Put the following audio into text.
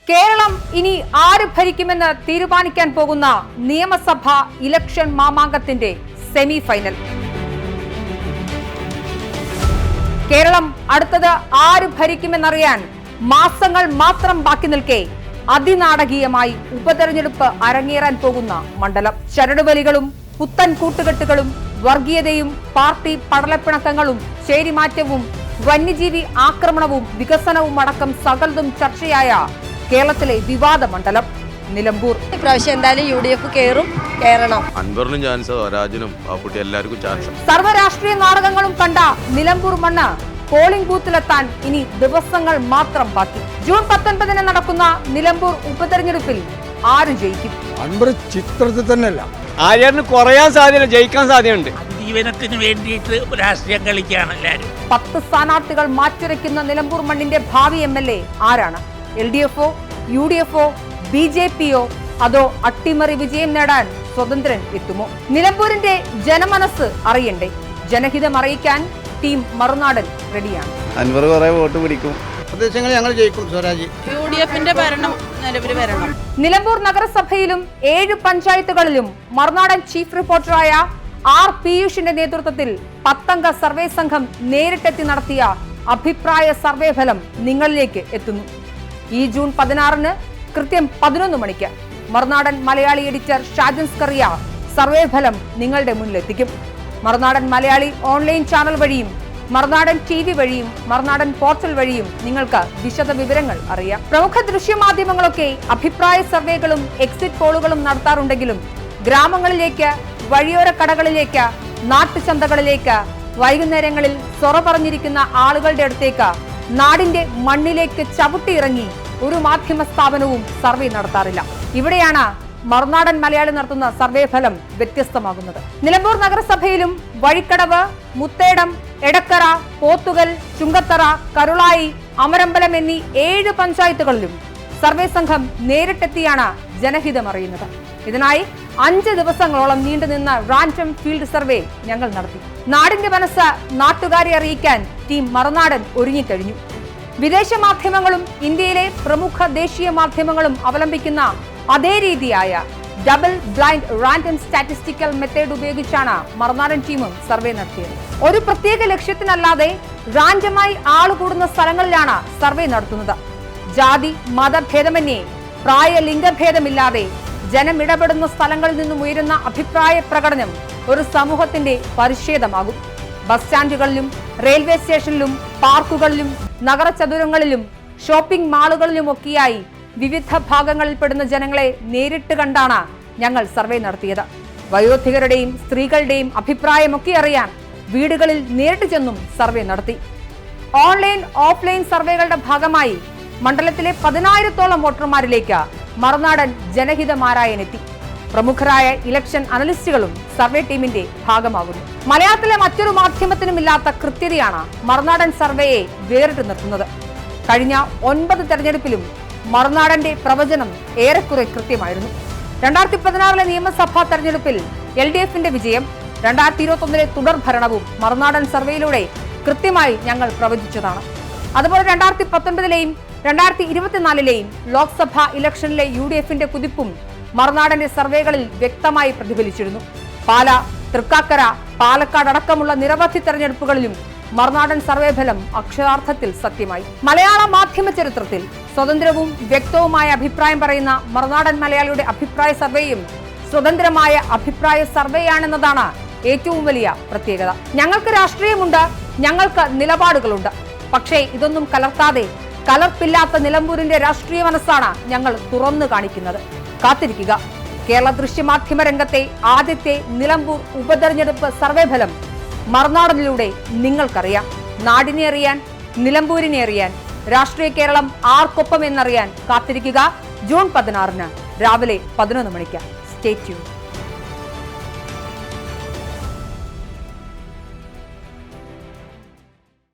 കേരളം ഇനി ആര് ഭരിക്കുമെന്ന് തീരുമാനിക്കാൻ പോകുന്ന നിയമസഭാ ഇലക്ഷൻ മാമാങ്കത്തിന്റെ സെമി ഫൈനൽ. കേരളം അടുത്തത് ആര് ഭരിക്കുമെന്നറിയാൻ മാസങ്ങൾ മാത്രം ബാക്കി നിൽക്കെ അതിനാടകീയമായി ഉപതെരഞ്ഞെടുപ്പ് അരങ്ങേറാൻ പോകുന്ന മണ്ഡലം. ചരടുവലികളും പുത്തൻ കൂട്ടുകെട്ടുകളും വർഗീയതയും പാർട്ടി പടലപ്പിണക്കങ്ങളും ചേരിമാറ്റവും വന്യജീവി ആക്രമണവും വികസനവും അടക്കം സകലതും ചർച്ചയായ കേരളത്തിലെ വിവാദ മണ്ഡലം നിലമ്പൂർ. ഇപ്രാവശ്യം എന്തായാലും UDF കയറണം. അൻവറിനും ചാൻസ്, രാജനും എല്ലാവർക്കും ചാൻസ്. സർവ്വരാഷ്ട്രീയ നാടകങ്ങളും കണ്ട നിലമ്പൂർ മണ്ണ് പോളിംഗ് ബൂത്തിലെത്താൻ ഇനി ദിവസങ്ങൾ മാത്രം ബാക്കി. ജൂൺ 19 നടക്കുന്ന നിലമ്പൂർ ഉപതെരഞ്ഞെടുപ്പിൽ ആര് ജയിക്കും? അൻവർ ചിത്രത്തിൽ തന്നെയല്ല, ആര്യന് കുറയാൻ സാധ്യത, ജയിക്കാൻ സാധ്യതയുണ്ട്. ജീവനത്തിന് വേണ്ടിയിട്ട് രാഷ്ട്രീയം കളിക്കുകയാണ് എല്ലാവരും. 10 സ്ഥാനാർത്ഥികൾ മാറ്റുരയ്ക്കുന്ന നിലമ്പൂർ മണ്ണിന്റെ ഭാവി MLA ആരാണ്? LDF-ഓ UDF-ഓ BJP-യോ അതോ അട്ടിമറി വിജയം നേടാൻ സ്വതന്ത്രൻ എത്തുമോ? നിലമ്പൂരിന്റെ ജനമനസ് അറിയണ്ടേ? ജനഹിതം അറിയിക്കാൻ ടീം മറുനാടൻ റെഡിയാണ്. അൻവർ കുറെ വോട്ട് പിടിക്കും. പ്രദേശങ്ങൾ ഞങ്ങൾ ജയിക്കും. സ്വരാജ് UDF-ന്റെ ഭരണം നിലവിൽ വരണം. നിലമ്പൂർ നഗരസഭയിലും 7 പഞ്ചായത്തുകളിലും മറുനാടൻ ചീഫ് റിപ്പോർട്ടറായ R. പീയൂഷിന്റെ നേതൃത്വത്തിൽ 10 അംഗ സർവേ സംഘം നേരിട്ടെത്തി നടത്തിയ അഭിപ്രായ സർവേ ഫലം നിങ്ങളിലേക്ക് എത്തുന്നു. ഈ ജൂൺ 16 കൃത്യം 11 മണിക്ക് മറുനാടൻ മലയാളി എഡിറ്റർ ഷാജൻ സ്കറിയ സർവേ ഫലം നിങ്ങളുടെ മുന്നിലെത്തിക്കും. മറുനാടൻ മലയാളി ഓൺലൈൻ ചാനൽ വഴിയും മറുനാടൻ TV വഴിയും മറുനാടൻ പോർട്ടൽ വഴിയും നിങ്ങൾക്ക് വിശദ വിവരങ്ങൾ അറിയാം. പ്രമുഖ ദൃശ്യമാധ്യമങ്ങളൊക്കെ അഭിപ്രായ സർവേകളും എക്സിറ്റ് പോളുകളും നടത്താറുണ്ടെങ്കിലും ഗ്രാമങ്ങളിലേക്ക്, വഴിയോര കടകളിലേക്ക്, നാട്ടുചന്തകളിലേക്ക്, വൈകുന്നേരങ്ങളിൽ സൊറ പറഞ്ഞിരിക്കുന്ന ആളുകളുടെ അടുത്തേക്ക്, നാടിന്റെ മണ്ണിലേക്ക് ചവിട്ടിയിറങ്ങി ഒരു മാധ്യമ സ്ഥാപനവും സർവേ നടത്താറില്ല. ഇവിടെയാണ് മറുനാടൻ മലയാളി നടത്തുന്ന സർവേ ഫലം വ്യത്യസ്തമാകുന്നത്. നിലമ്പൂർ നഗരസഭയിലും വഴിക്കടവ്, മുത്തേടം, എടക്കര, പോത്തുകൽ, ചുങ്കത്തറ, കരുളായി, അമരമ്പലം എന്നീ 7 പഞ്ചായത്തുകളിലും സർവേ സംഘം നേരിട്ടെത്തിയാണ് ജനഹിതം അറിയുന്നത്. ഇതിനായി 5 ദിവസങ്ങളോളം നീണ്ടുനിന്ന റാൻഡം ഫീൽഡ് സർവേ ഞങ്ങൾ നടത്തി. നാടിന്റെ മനസ്സ് നാട്ടുകാരെ അറിയിക്കാൻ ടീം മറുനാടൻ ഒരുങ്ങിക്കഴിഞ്ഞു. വിദേശ മാധ്യമങ്ങളും ഇന്ത്യയിലെ പ്രമുഖ ദേശീയ മാധ്യമങ്ങളും അവലംബിക്കുന്ന അതേ രീതിയായ double blind random statistical method ഉപയോഗിച്ചാണ് മറുനാടൻ ടീമും സർവേ നടത്തിയത്. ഒരു പ്രത്യേക ലക്ഷ്യത്തിനല്ലാതെ റാൻഡമായി ആളുകൂടുന്ന സ്ഥലങ്ങളിലാണ് സർവേ നടത്തുന്നത്. ജാതി മതഭേദമന്യേ പ്രായ ലിംഗഭേദമില്ലാതെ ജനമിടപെടുന്ന സ്ഥലങ്ങളിൽ നിന്നും ഉയരുന്ന അഭിപ്രായ പ്രകടനം ഒരു സമൂഹത്തിന്റെ പരിച്ഛേദമാകും. ബസ് സ്റ്റാൻഡുകളിലും റെയിൽവേ സ്റ്റേഷനിലും പാർക്കുകളിലും നഗരചതുരങ്ങളിലും ഷോപ്പിംഗ് മാളുകളിലുമൊക്കെയായി വിവിധ ഭാഗങ്ങളിൽപ്പെടുന്ന ജനങ്ങളെ നേരിട്ട് കണ്ടാണ് ഞങ്ങൾ സർവേ നടത്തിയത്. വയോധികരുടെയും സ്ത്രീകളുടെയും അഭിപ്രായമൊക്കെ അറിയാൻ വീടുകളിൽ നേരിട്ട് ചെന്നും സർവേ നടത്തി. ഓൺലൈൻ ഓഫ്ലൈൻ സർവേകളുടെ ഭാഗമായി മണ്ഡലത്തിലെ 10,000-ഓളം വോട്ടർമാരിലേക്ക് മറുനാടൻ ജനഹിതമാരായനെത്തി. പ്രമുഖരായ ഇലക്ഷൻ അനലിസ്റ്റുകളും സർവേ ടീമിന്റെ ഭാഗമാകുന്നു. മലയാളത്തിലെ മറ്റൊരു മാധ്യമത്തിനുമില്ലാത്ത കൃത്യതയാണ് മറുനാടൻ സർവേയെ വേറിട്ട് നിർത്തുന്നത്. കഴിഞ്ഞ 9 തെരഞ്ഞെടുപ്പിലും മറുനാടന്റെ പ്രവചനം ഏറെക്കുറെ കൃത്യമായിരുന്നു. 2016 നിയമസഭാ തെരഞ്ഞെടുപ്പിൽ LDF-ന്റെ വിജയം, 2021 തുടർ ഭരണവും മറുനാടൻ സർവേയിലൂടെ കൃത്യമായി ഞങ്ങൾ പ്രവചിച്ചതാണ്. അതുപോലെ 2019 2024 ലോക്സഭാ ഇലക്ഷനിലെ UDF-ന്റെ കുതിപ്പും മറുനാടന്റെ സർവേകളിൽ വ്യക്തമായി പ്രതിഫലിച്ചിരുന്നു. പാല, തൃക്കാക്കര, പാലക്കാട് അടക്കമുള്ള നിരവധി തെരഞ്ഞെടുപ്പുകളിലും മറുനാടൻ സർവേ ഫലം അക്ഷരാർത്ഥത്തിൽ സത്യമായി. മലയാള മാധ്യമ ചരിത്രത്തിൽ സ്വതന്ത്രവും വ്യക്തവുമായ അഭിപ്രായം പറയുന്ന മറുനാടൻ മലയാളിയുടെ അഭിപ്രായ സർവേയും സ്വതന്ത്രമായ അഭിപ്രായ സർവേയാണെന്നതാണ് ഏറ്റവും വലിയ പ്രത്യേകത. ഞങ്ങൾക്ക് രാഷ്ട്രീയമുണ്ട്, ഞങ്ങൾക്ക് നിലപാടുകളുണ്ട്. പക്ഷേ ഇതൊന്നും കലർത്താതെ കലർപ്പില്ലാത്ത നിലമ്പൂരിന്റെ രാഷ്ട്രീയ മനസ്സാണ് ഞങ്ങൾ തുറന്നു കാണിക്കുന്നത്. കാത്തിരിക്കുക. കേരള ദൃശ്യമാധ്യമ രംഗത്തെ ആദ്യത്തെ നിലമ്പൂർ ഉപതെരഞ്ഞെടുപ്പ് സർവേ ഫലം മറുനാടനിലൂടെ നിങ്ങൾക്കറിയാം. നാടിനെ അറിയാൻ, നിലമ്പൂരിനെ അറിയാൻ, രാഷ്ട്രീയ കേരളം ആർക്കൊപ്പം എന്നറിയാൻ കാത്തിരിക്കുക. ജൂൺ 16 രാവിലെ 11 മണിക്ക്. Stay tune.